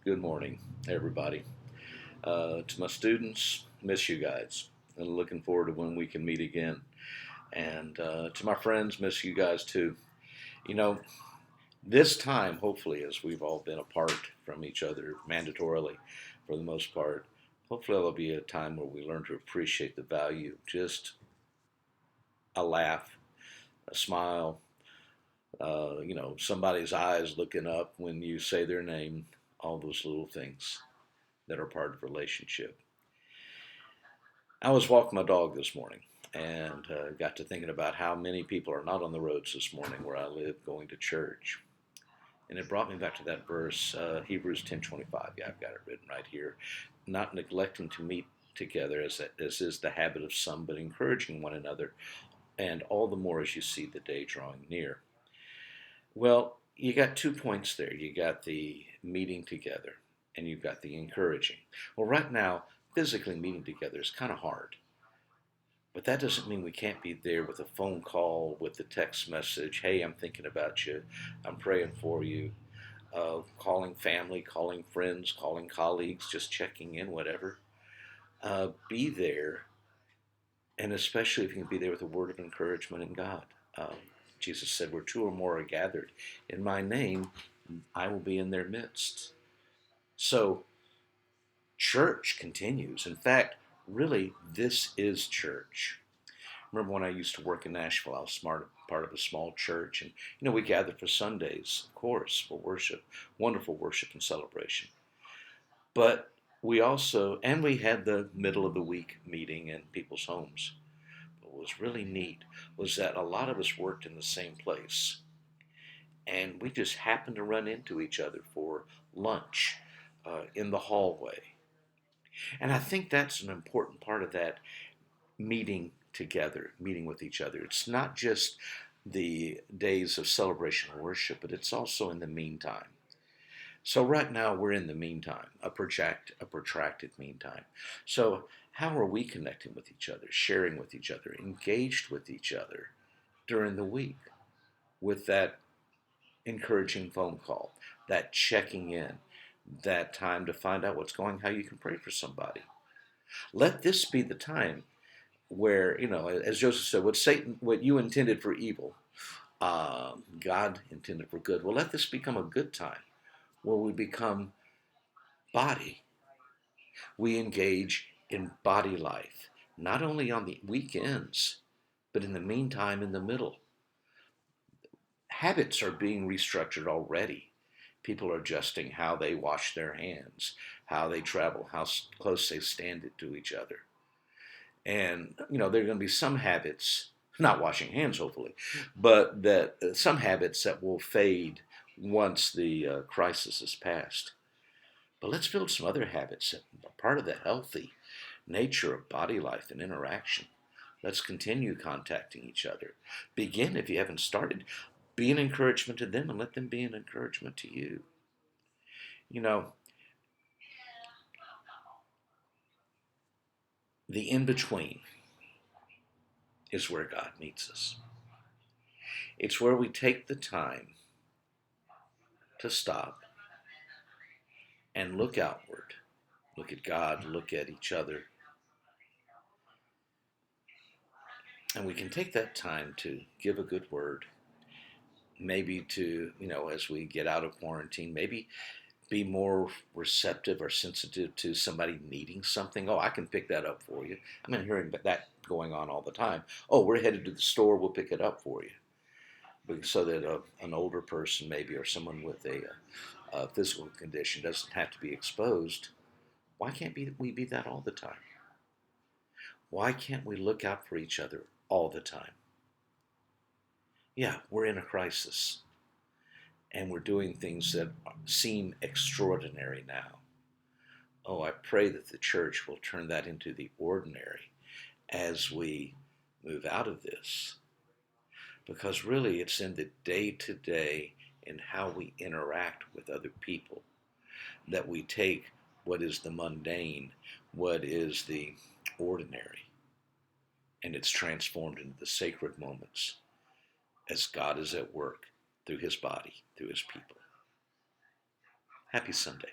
Good morning, everybody. To my students, miss you guys, and looking forward to when we can meet again. And to my friends, miss you guys too. You know, this time, hopefully, as we've all been apart from each other mandatorily for the most part, hopefully there'll be a time where we learn to appreciate the value of just a laugh, a smile, somebody's eyes looking up when you say their name, all those little things that are part of relationship. I was walking my dog this morning and got to thinking about how many people are not on the roads this morning where I live going to church. And it brought me back to that verse, Hebrews 10:25. Yeah, I've got it written right here. Not neglecting to meet together as is the habit of some, but encouraging one another, and all the more as you see the day drawing near. Well, you got 2 points there. You got the meeting together and you've got the encouraging. Well, right now, physically meeting together is kind of hard. But that doesn't mean we can't be there with a phone call, with a text message. Hey, I'm thinking about you. I'm praying for you. Calling family, calling friends, calling colleagues, just checking in, whatever. Be there, and especially if you can be there with a word of encouragement in God. Um, Jesus said, where two or more are gathered in my name, I will be in their midst. So, church continues. In fact, really, this is church. Remember when I used to work in Nashville, I was part of a small church, and we gathered for Sundays, of course, for worship, wonderful worship and celebration. But we had the middle of the week meeting in people's homes. But what was really neat was that a lot of us worked in the same place, and we just happened to run into each other for lunch in the hallway. And I think that's an important part of that meeting together, meeting with each other. It's not just the days of celebration and worship, but it's also in the meantime. So right now we're in the meantime, a protracted meantime. So how are we connecting with each other, sharing with each other, engaged with each other during the week with that encouraging phone call, that checking in, that time to find out what's going, how you can pray for somebody. Let this be the time where, as Joseph said, what you intended for evil, God intended for good. Well, let this become a good time where we become body. We engage in body life, not only on the weekends, but in the meantime, in the middle. Habits are being restructured already. People are adjusting how they wash their hands, how they travel, how close they stand to each other. And, there are going to be some habits, not washing hands, hopefully, but that some habits that will fade once the crisis is past. But let's build some other habits that are part of the healthy nature of body life and interaction. Let's continue contacting each other. Begin, if you haven't started, be an encouragement to them and let them be an encouragement to you. You know, the in between is where God meets us. It's where we take the time to stop and look outward, look at God, look at each other. And we can take that time to give a good word, maybe to, as we get out of quarantine, maybe be more receptive or sensitive to somebody needing something. Oh, I can pick that up for you. I'm hearing that going on all the time. Oh, we're headed to the store, we'll pick it up for you. So that an older person maybe or someone with a physical condition doesn't have to be exposed. Why can't we be that all the time? Why can't we look out for each other all the time? Yeah, we're in a crisis and we're doing things that seem extraordinary now. Oh, I pray that the church will turn that into the ordinary as we move out of this. Because really, it's in the day to day in how we interact with other people that we take what is the mundane, what is the ordinary, and it's transformed into the sacred moments as God is at work through his body, through his people. Happy Sunday.